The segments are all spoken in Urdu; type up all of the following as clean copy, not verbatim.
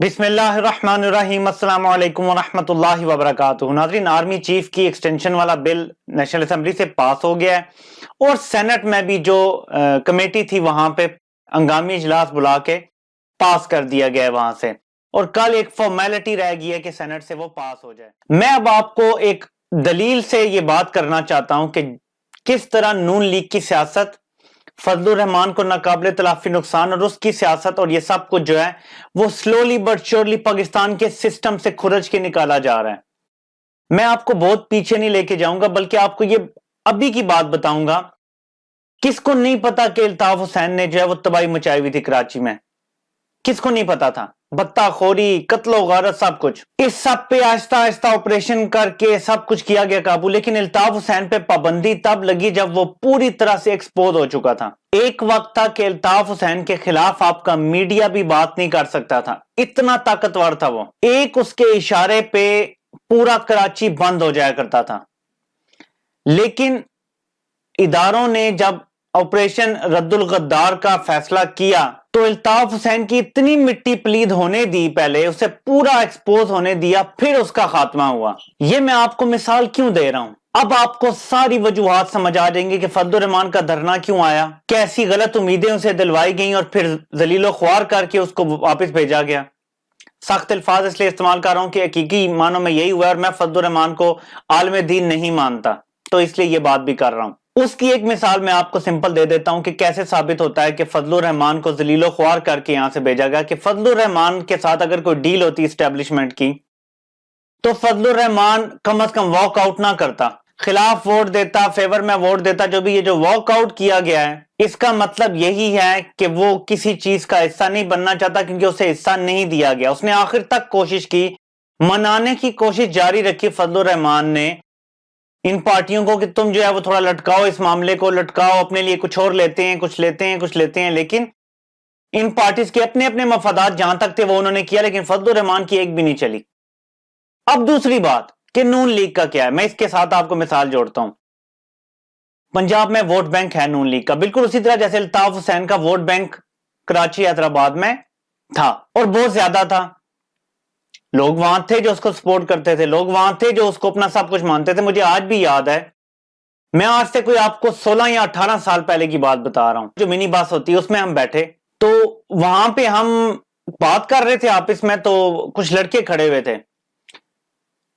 بسم اللہ الرحمن الرحیم، السلام علیکم ورحمۃ اللہ وبرکاتہ۔ ناظرین، آرمی چیف کی ایکسٹینشن والا بل نیشنل اسمبلی سے پاس ہو گیا ہے اور سینٹ میں بھی جو کمیٹی تھی وہاں پہ ہنگامی اجلاس بلا کے پاس کر دیا گیا ہے وہاں سے، اور کل ایک فارمیلٹی رہ گئی ہے کہ سینٹ سے وہ پاس ہو جائے۔ میں اب آپ کو ایک دلیل سے یہ بات کرنا چاہتا ہوں کہ کس طرح نون لیگ کی سیاست فضل الرحمان کو ناقابل تلافی نقصان اور اس کی سیاست اور یہ سب کچھ جو ہے وہ سلولی بٹ شورلی پاکستان کے سسٹم سے کھرچ کے نکالا جا رہا ہے۔ میں آپ کو بہت پیچھے نہیں لے کے جاؤں گا، بلکہ آپ کو یہ ابھی کی بات بتاؤں گا۔ کس کو نہیں پتا کہ الطاف حسین نے جو ہے وہ تباہی مچائی ہوئی تھی کراچی میں؟ کس کو نہیں پتا تھا؟ بطہ خوری، قتل و غارت، سب کچھ، اس سب پہ آہستہ آہستہ آپریشن کر کے سب کچھ کیا گیا قابو، لیکن الطاف حسین پہ پابندی تب لگی جب وہ پوری طرح سے ایکسپوز ہو چکا تھا۔ ایک وقت تھا کہ الطاف حسین کے خلاف آپ کا میڈیا بھی بات نہیں کر سکتا تھا، اتنا طاقتور تھا وہ۔ ایک اس کے اشارے پہ پورا کراچی بند ہو جایا کرتا تھا، لیکن اداروں نے جب آپریشن رد الغدار کا فیصلہ کیا تو الطاف حسین کی اتنی مٹی پلید ہونے دی، پہلے اسے پورا ایکسپوز ہونے دیا، پھر اس کا خاتمہ ہوا۔ یہ میں آپ کو مثال کیوں دے رہا ہوں؟ اب آپ کو ساری وجوہات سمجھ آ جائیں گی کہ فضل الرحمان کا دھرنا کیوں آیا، کیسی غلط امیدیں اسے دلوائی گئیں اور پھر ذلیل و خوار کر کے اس کو واپس بھیجا گیا۔ سخت الفاظ اس لیے استعمال کر رہا ہوں کہ حقیقی معنوں میں یہی ہوا، اور میں فضل الرحمان کو عالم دین نہیں مانتا، تو اس لیے یہ بات بھی کر رہا ہوں۔ اس کی ایک مثال میں آپ کو سمپل دے دیتا ہوں کہ کیسے ثابت ہوتا ہے کہ فضل الرحمان کو ذلیل و خوار کر کے یہاں سے بھیجا گیا۔ کہ فضل الرحمان کے ساتھ اگر کوئی ڈیل ہوتی اسٹیبلشمنٹ کی تو فضل الرحمان کم از کم واک آؤٹ نہ کرتا، خلاف ووٹ دیتا، فیور میں ووٹ دیتا، جو بھی۔ یہ جو واک آؤٹ کیا گیا ہے اس کا مطلب یہی ہے کہ وہ کسی چیز کا حصہ نہیں بننا چاہتا، کیونکہ اسے حصہ نہیں دیا گیا۔ اس نے آخر تک کوشش کی، منانے کی کوشش جاری رکھی فضل الرحمان نے ان پارٹیوں کو کہ تم جو ہے وہ تھوڑا لٹکاؤ، اس معاملے کو لٹکاؤ، اپنے لیے کچھ اور لیتے ہیں، کچھ لیتے ہیں، کچھ لیتے ہیں، لیکن ان پارٹیز کے اپنے اپنے مفادات جہاں تک تھے وہ انہوں نے کیا، لیکن فضل الرحمان کی ایک بھی نہیں چلی۔ اب دوسری بات کہ نون لیگ کا کیا ہے، میں اس کے ساتھ آپ کو مثال جوڑتا ہوں۔ پنجاب میں ووٹ بینک ہے نون لیگ کا، بالکل اسی طرح جیسے الطاف حسین کا ووٹ بینک کراچی حیدرآباد میں تھا، اور بہت زیادہ تھا۔ لوگ وہاں تھے جو اس کو سپورٹ کرتے تھے، لوگ وہاں تھے جو اس کو اپنا سب کچھ مانتے تھے۔ مجھے آج بھی یاد ہے، میں آج سے کوئی آپ کو 16 یا 18 سال پہلے کی بات بتا رہا ہوں، جو منی بس ہوتی ہے اس میں ہم بیٹھے، تو وہاں پہ ہم بات کر رہے تھے آپس میں، تو کچھ لڑکے کھڑے ہوئے تھے،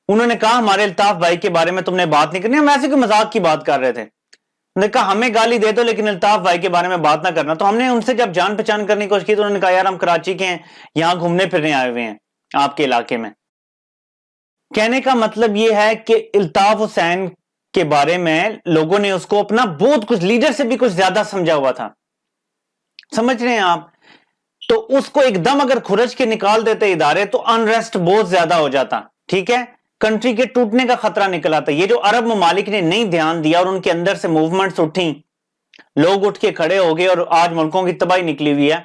انہوں نے کہا ہمارے الطاف بھائی کے بارے میں تم نے بات نہیں کرنی۔ ہم ایسے کوئی مذاق کی بات کر رہے تھے، انہوں نے کہا ہمیں گالی دے دو لیکن الطاف بھائی کے بارے میں بات نہ کرنا۔ تو ہم نے ان سے جب جان پہچان کرنے کی کوشش کی تو انہوں نے کہا یار ہم کراچی کے ہیں، یہاں گھومنے پھرنے آئے ہوئے ہیں آپ کے علاقے میں۔ کہنے کا مطلب یہ ہے کہ الطاف حسین کے بارے میں لوگوں نے اس کو اپنا بہت کچھ، لیڈر سے بھی کچھ زیادہ سمجھا ہوا تھا، سمجھ رہے ہیں آپ؟ تو اس کو ایک دم اگر کھرچ کے نکال دیتے ادارے تو انریسٹ بہت زیادہ ہو جاتا، ٹھیک ہے، کنٹری کے ٹوٹنے کا خطرہ نکل آتا۔ یہ جو عرب ممالک نے نہیں دھیان دیا اور ان کے اندر سے موومنٹس اٹھیں، لوگ اٹھ کے کھڑے ہو گئے اور آج ملکوں کی تباہی نکلی ہوئی ہے۔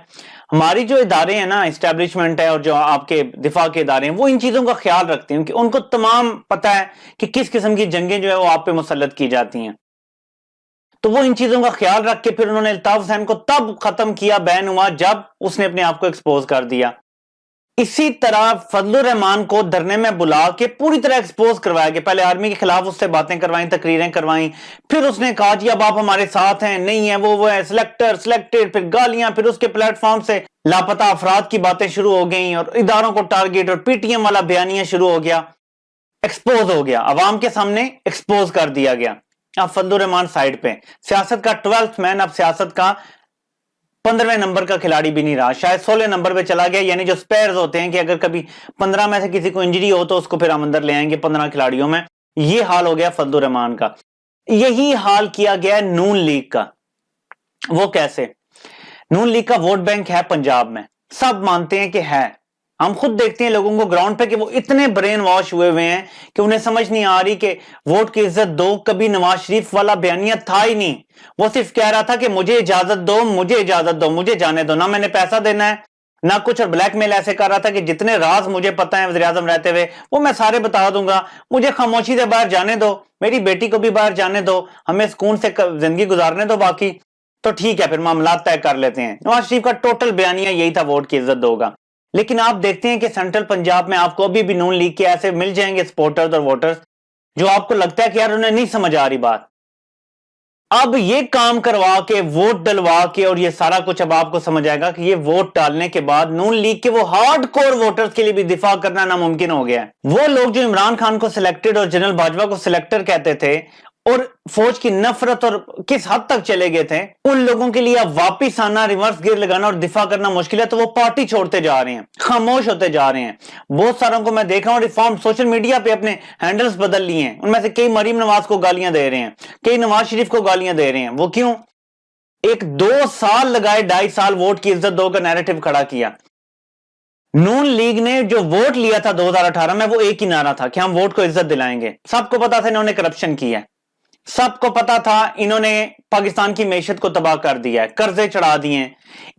ہماری جو ادارے ہیں نا، اسٹیبلشمنٹ ہے اور جو آپ کے دفاع کے ادارے ہیں، وہ ان چیزوں کا خیال رکھتے ہیں کہ ان کو تمام پتہ ہے کہ کس قسم کی جنگیں جو ہے وہ آپ پہ مسلط کی جاتی ہیں، تو وہ ان چیزوں کا خیال رکھ کے پھر انہوں نے الطاف حسین کو تب ختم کیا، بین ہوا جب اس نے اپنے آپ کو ایکسپوز کر دیا۔ اسی طرح فضل الرحمان کو دھرنے میں بلا کے پوری طرح ایکسپوز کروایا گیا، پہلے آرمی کے خلاف اس سے باتیں کروائیں، تقریریں کروائیں، پھر اس نے کہا جی اب آپ ہمارے ساتھ ہیں، نہیں ہیں وہ ہے سلیکٹڈ، پھر گالیاں، پھر اس کے پلیٹ فارم سے لاپتہ افراد کی باتیں شروع ہو گئیں اور اداروں کو ٹارگیٹ، اور پی ٹی ایم والا بیانیہ شروع ہو گیا، ایکسپوز ہو گیا، عوام کے سامنے ایکسپوز کر دیا گیا۔ اب فضل الرحمان سائیڈ پہ، سیاست کا 12th مین، اب سیاست کا 15ویں نمبر کا کھلاڑی بھی نہیں رہا، شاید 16 نمبر پہ چلا گیا، یعنی جو سپیئرز ہوتے ہیں کہ اگر کبھی 15 میں سے کسی کو انجری ہو تو اس کو پھر ہم اندر لے آئیں گے 15 کھلاڑیوں میں۔ یہ حال ہو گیا فضل الرحمان کا۔ یہی حال کیا گیا نون لیگ کا۔ وہ کیسے؟ نون لیگ کا ووٹ بینک ہے پنجاب میں، سب مانتے ہیں کہ ہے، ہم خود دیکھتے ہیں لوگوں کو گراؤنڈ پہ کہ وہ اتنے برین واش ہوئے ہوئے ہیں کہ انہیں سمجھ نہیں آ رہی کہ ووٹ کی عزت دو کبھی نواز شریف والا بیانیہ تھا ہی نہیں۔ وہ صرف کہہ رہا تھا کہ مجھے اجازت دو، مجھے اجازت دو، مجھے جانے دو، نہ میں نے پیسہ دینا ہے نہ کچھ، اور بلیک میل ایسے کر رہا تھا کہ جتنے راز مجھے پتہ ہیں وزیر اعظم رہتے ہوئے وہ میں سارے بتا دوں گا، مجھے خاموشی سے باہر جانے دو، میری بیٹی کو بھی باہر جانے دو، ہمیں سکون سے زندگی گزارنے دو، باقی تو ٹھیک ہے پھر معاملات طے کر لیتے ہیں۔ نواز شریف کا ٹوٹل بیانیہ یہی تھا ووٹ کی عزت دو گا۔ لیکن آپ دیکھتے ہیں کہ سینٹرل پنجاب میں آپ کو ابھی بھی نون لیگ کے ایسے مل جائیں گے سپورٹرز اور ووٹرز جو آپ کو لگتا ہے کہ یار انہیں نہیں سمجھ آ رہی بات. اب یہ کام کروا کے ووٹ ڈلوا کے اور یہ سارا کچھ اب آپ کو سمجھ آئے گا کہ یہ ووٹ ڈالنے کے بعد نون لیگ کے وہ ہارڈ کور ووٹرز کے لیے بھی دفاع کرنا ناممکن ہو گیا ہے. وہ لوگ جو عمران خان کو سلیکٹڈ اور جنرل باجوہ کو سلیکٹر کہتے تھے اور فوج کی نفرت اور کس حد تک چلے گئے تھے، ان لوگوں کے لیے اب واپس آنا، ریورس گیئر لگانا اور دفاع کرنا مشکل ہے. تو وہ پارٹی چھوڑتے جا رہے ہیں، خاموش ہوتے جا رہے ہیں. بہت ساروں کو میں دیکھا ہوں ریفارم سوشل میڈیا پہ اپنے ہینڈلز بدل لیے ہیں. ان میں سے کئی مریم نواز کو گالیاں دے رہے ہیں، کئی نواز شریف کو گالیاں دے رہے ہیں. وہ کیوں؟ ایک 2 سال لگائے، 2.5 سال ووٹ کی عزت دو کا نیریٹو کھڑا کیا. نون لیگ نے جو ووٹ لیا تھا 2018 میں وہ ایک ہی نعرہ تھا کہ ہم ووٹ کو عزت دلائیں گے. سب کو پتا تھا انہوں نے کرپشن کی ہے، سب کو پتا تھا انہوں نے پاکستان کی معیشت کو تباہ کر دیا ہے، قرضے چڑھا دیے ہیں.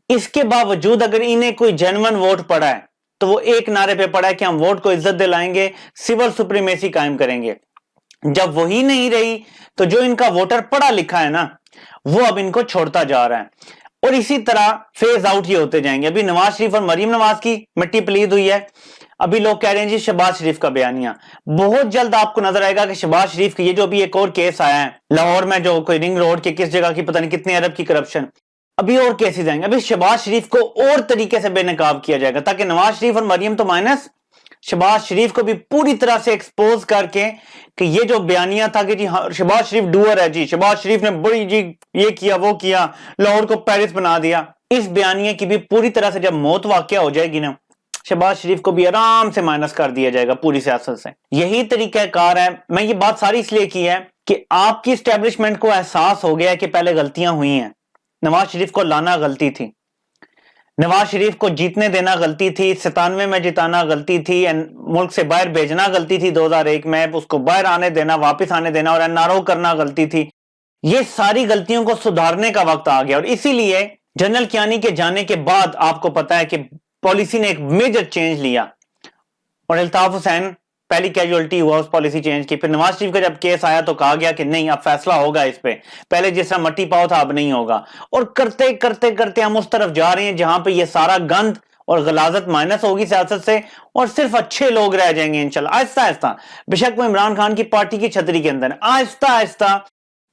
اس کے باوجود اگر انہیں کوئی جینون ووٹ پڑا ہے تو وہ ایک نعرے پہ پڑا ہے کہ ہم ووٹ کو عزت دلائیں گے، سول سپریمیسی قائم کریں گے. جب وہی نہیں رہی تو جو ان کا ووٹر پڑھا لکھا ہے نا وہ اب ان کو چھوڑتا جا رہا ہے. اور اسی طرح فیز آؤٹ ہی ہوتے جائیں گے. ابھی نواز شریف اور مریم نواز کی مٹی پلید ہوئی ہے. ابھی لوگ کہہ رہے ہیں جی شہباز شریف کا بیانیہ بہت جلد آپ کو نظر آئے گا کہ شہباز شریف کی یہ جو ابھی ایک اور کیس آیا ہے لاہور میں، جو کوئی رنگ روڈ کے کس جگہ کی پتہ نہیں کتنے ارب کی کرپشن، ابھی اور کیسز آئیں گے. ابھی شہباز شریف کو اور طریقے سے بے نقاب کیا جائے گا تاکہ نواز شریف اور مریم تو مائنس، شہباز شریف کو بھی پوری طرح سے ایکسپوز کر کے کہ یہ جو بیانیہ تھا کہ جی شہباز شریف ڈوئر ہے، جی شہباز شریف نے بڑی جی یہ کیا وہ کیا، لاہور کو پیرس بنا دیا، اس بیانیہ کی بھی پوری طرح سے جب موت واقع ہو جائے گی نا شہباز شریف کو بھی آرام سے مائنس کر دیا جائے گا پوری سیاست سے. یہی طریقہ کار ہے. میں یہ بات ساری اس لیے کی ہے کہ آپ کی اسٹیبلشمنٹ کو احساس ہو گیا ہے کہ پہلے غلطیاں ہوئی ہیں. نواز شریف کو لانا غلطی تھی، نواز شریف کو جیتنے دینا غلطی تھی، 97 میں جتانا غلطی تھی، ملک سے باہر بھیجنا غلطی تھی، 2001 میں اس کو باہر آنے دینا، واپس آنے دینا اور این آر او کرنا غلطی تھی. یہ ساری غلطیوں کو سدھارنے کا وقت آ گیا. اور اسی لیے جنرل کیانی کے جانے کے بعد آپ کو پتا ہے کہ پالیسی نے ایک میجر چینج لیا اور الطاف حسین پہلی کیجوالٹی ہوا اس پالیسی چینج کی. پھر نواز شریف کا جب کیس آیا تو کہا گیا کہ نہیں اب فیصلہ ہوگا اس پہ، پہلے جس طرح مٹی پاؤ تھا اب نہیں ہوگا. اور کرتے کرتے کرتے ہم اس طرف جا رہے ہیں جہاں پہ یہ سارا گند اور غلاظت مائنس ہوگی سیاست سے اور صرف اچھے لوگ رہ جائیں گے انشاءاللہ. آہستہ آہستہ بے شک وہ عمران خان کی پارٹی کی چھتری کے اندر آہستہ آہستہ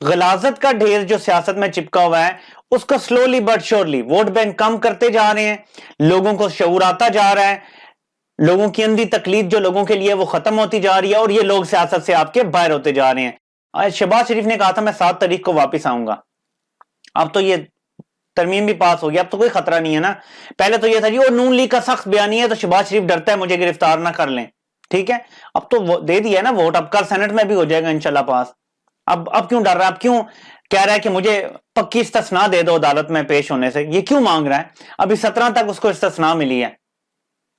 غلاظت کا ڈھیر جو سیاست میں چپکا ہوا ہے اس کو slowly but surely vote bank کم کرتے جا رہے ہیں، لوگوں کو شعور آتا جا رہا ہے، لوگوں کی اندھی تقلید جو لوگوں کے لیے وہ ختم ہوتی جا رہی ہے اور یہ لوگ سیاست سے آپ کے باہر ہوتے جا رہے ہیں. شہباز شریف نے کہا تھا میں 7 تاریخ کو واپس آؤں گا. اب تو یہ ترمیم بھی پاس ہو گیا، اب تو کوئی خطرہ نہیں ہے نا. پہلے تو یہ تھا جی وہ نون لیگ کا سخت بیانیہ ہے تو شہباز شریف ڈرتا ہے مجھے گرفتار نہ کر لیں. ٹھیک ہے اب تو دے دیا ہے نا ووٹ، اب کل سینٹ میں بھی ہو جائے گا انشاءاللہ پاس. اب کیوں ڈر رہا ہے؟ اب کیوں کہہ رہا ہے کہ مجھے پکی استثناء دے دو عدالت میں پیش ہونے سے؟ یہ کیوں مانگ رہا ہے؟ ابھی 17 تک اس کو استثناء ملی ہے،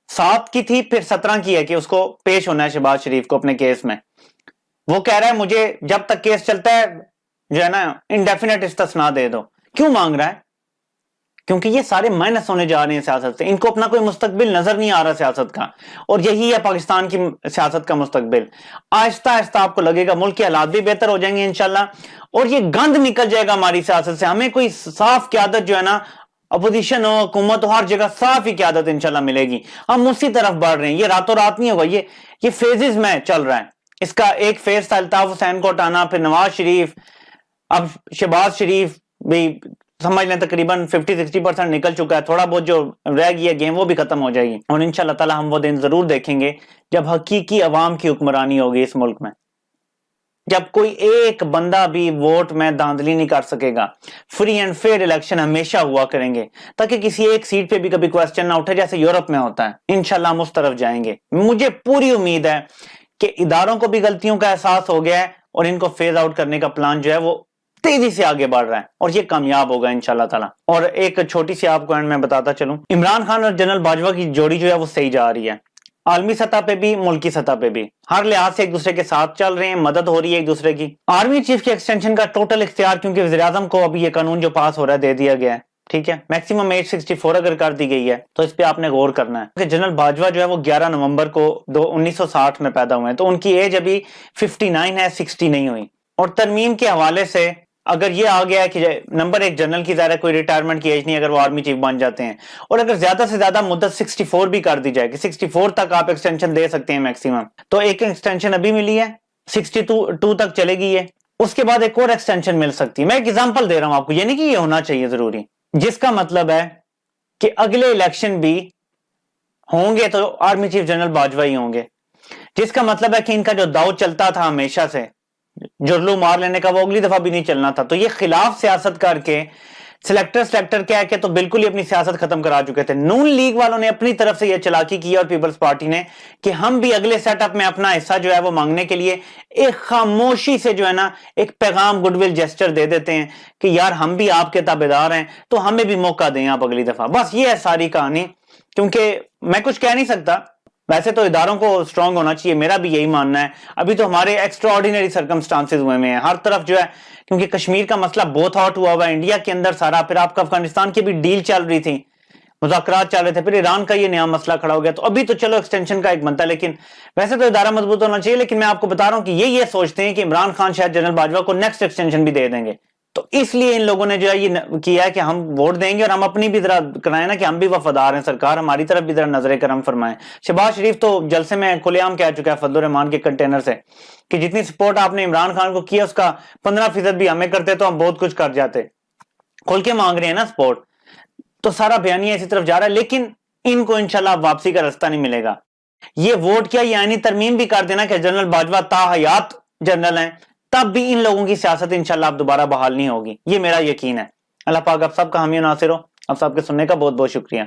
7 کی تھی پھر 17 کی ہے کہ اس کو پیش ہونا ہے شہباز شریف کو اپنے کیس میں. وہ کہہ رہا ہے مجھے جب تک کیس چلتا ہے جو ہے نا انڈیفینٹ استثناء دے دو. کیوں مانگ رہا ہے؟ کیونکہ یہ سارے مائنس ہونے جا رہے ہیں سیاست سے، ان کو اپنا کوئی مستقبل نظر نہیں آ رہا سیاست کا، اور یہی ہے پاکستان کی سیاست کا مستقبل. آہستہ آہستہ آپ کو لگے گا ملک کے حالات بھی بہتر ہو جائیں گے انشاءاللہ اور یہ گند نکل جائے گا ہماری سیاست سے. ہمیں کوئی صاف قیادت جو ہے نا، اپوزیشن ہو حکومت ہو، ہر جگہ صاف ہی قیادت انشاءاللہ ملے گی. ہم اسی طرف بڑھ رہے ہیں، یہ راتوں رات نہیں ہوگا، یہ فیزز میں چل رہا ہے. اس کا ایک فیز تھا الطاف حسین کو ہٹانا، پھر نواز شریف، اب شہباز شریف بھی سمجھ لیں تقریباً 50-60% نکل چکا ہے، تھوڑا بہت جو رہ گیا گیم وہ بھی ختم ہو جائے گی. اور انشاءاللہ تعالی ہم وہ دن ضرور دیکھیں گے جب حقیقی عوام کی حکمرانی ہوگی اس ملک میں، جب کوئی ایک بندہ بھی ووٹ میں دھاندلی نہیں کر سکے گا. فری اینڈ فیئر الیکشن ہمیشہ ہوا کریں گے تاکہ کسی ایک سیٹ پہ بھی کبھی کوسچن نہ اٹھے جیسے یورپ میں ہوتا ہے. انشاءاللہ ہم اس طرف جائیں گے. مجھے پوری امید ہے کہ اداروں کو بھی غلطیوں کا احساس ہو گیا ہے اور ان کو فیز آؤٹ کرنے کا پلان جو ہے وہ تیزی سے آگے بڑھ رہا ہے اور یہ کامیاب ہوگا انشاءاللہ تعالی. اور ایک چھوٹی سی آپ کو اینڈ میں بتاتا چلوں، عمران خان اور جنرل باجوہ کی جوڑی جو ہے وہ صحیح جا رہی ہے، عالمی سطح پہ بھی ملکی سطح پہ بھی ہر لحاظ سے ایک دوسرے کے ساتھ چل رہے ہیں، مدد ہو رہی ہے ایک دوسرے کی. آرمی چیف کے ایکسٹینشن کا ٹوٹل اختیار کیونکہ وزیراعظم کو ابھی یہ قانون جو پاس ہو رہا ہے دے دیا گیا ہے. ٹھیک ہے، میکسیمم ایج 64 اگر کر دی گئی ہے تو اس پہ آپ نے غور کرنا ہے کہ جنرل باجوہ جو ہے وہ 11 نومبر کو 1960 میں پیدا ہوئے ہیں تو ان کی ایج ابھی 59 ہے، 60 نہیں ہوئی. اور ترمیم کے حوالے سے اگر یہ آ گیا ہے کہ نمبر ایک جنرل کی ظاہر کوئی ریٹائرمنٹ کی ایج نہیں اگر وہ آرمی چیف بن جاتے ہیں، اور اگر زیادہ سے زیادہ مدت 64 بھی کر دی جائے کہ 64 تک آپ ایکسٹینشن دے سکتے ہیں میکسیمم، تو ایک ایکسٹینشن ابھی ملی ہے 62 تک چلے گی ہے، اس کے بعد ایک اور ایکسٹینشن مل سکتی ہے. میں ایک ایگزامپل دے رہا ہوں آپ کو، یہ نہیں کہ یہ ہونا چاہیے ضروری، جس کا مطلب ہے کہ اگلے الیکشن بھی ہوں گے تو آرمی چیف جنرل باجوہ ہی ہوں گے، جس کا مطلب ہے کہ ان کا جو داؤ چلتا تھا ہمیشہ سے جرلو مار لینے کا، وہ اگلی دفعہ بھی نہیں چلنا تھا. تو یہ خلاف سیاست کر کے سلیکٹر کہہ کے تو بالکل ہی اپنی سیاست ختم کرا چکے تھے. نون لیگ والوں نے اپنی طرف سے یہ چلاکی کی اور پیپلز پارٹی نے کہ ہم بھی اگلے سیٹ اپ میں اپنا حصہ جو ہے وہ مانگنے کے لیے ایک خاموشی سے جو ہے نا ایک پیغام گڈ ول جیسچر دے دیتے ہیں کہ یار ہم بھی آپ کے تابعدار ہیں تو ہمیں بھی موقع دیں آپ اگلی دفعہ. بس یہ ہے ساری کہانی. کیونکہ میں کچھ کہہ نہیں سکتا، ویسے تو اداروں کو اسٹرانگ ہونا چاہیے، میرا بھی یہی ماننا ہے. ابھی تو ہمارے ایکسٹرا آرڈینری سرکمسٹانسز ہوئے میں ہیں ہر طرف جو ہے، کیونکہ کشمیر کا مسئلہ بہت ہاٹ ہوا ہوا ہے انڈیا کے اندر سارا، پھر آپ کا افغانستان کی بھی ڈیل چل رہی تھی، مذاکرات چل رہے تھے، پھر ایران کا یہ نیا مسئلہ کھڑا ہو گیا. تو ابھی تو چلو ایکسٹینشن کا ایک بنتا ہے، لیکن ویسے تو ادارہ مضبوط ہونا چاہیے. لیکن میں آپ کو بتا رہا ہوں کہ یہ سوچتے ہیں کہ عمران خان شاید جنرل باجوہ کو نیکسٹ ایکسٹینشن بھی دے دیں گے، تو اس لیے ان لوگوں نے جو ہے یہ کیا ہے کہ ہم ووٹ دیں گے اور ہم اپنی بھی ذرا کرائیں نا کہ ہم بھی وفادار ہیں، سرکار ہماری طرف بھی ذرا نظر کرم فرمائیں. شہباز شریف تو جلسے میں کھلے عام کہہ چکا ہے فضل الرحمان کے کنٹینر سے کہ جتنی سپورٹ آپ نے عمران خان کو کیا اس کا 15% بھی ہمیں کرتے تو ہم بہت کچھ کر جاتے. کھل کے مانگ رہے ہیں نا سپورٹ، تو سارا بیانیہ اسی طرف جا رہا ہے. لیکن ان کو انشاءاللہ واپسی کا رستہ نہیں ملے گا. یہ ووٹ کیا یہ آئینی ترمیم بھی کر دینا کہ جنرل باجوہ تا حیات جنرل ہیں، تب بھی ان لوگوں کی سیاست انشاءاللہ اب دوبارہ بحال نہیں ہوگی، یہ میرا یقین ہے. اللہ پاک آپ سب کا حامی و ناصر ہو. آپ سب کے سننے کا بہت بہت شکریہ.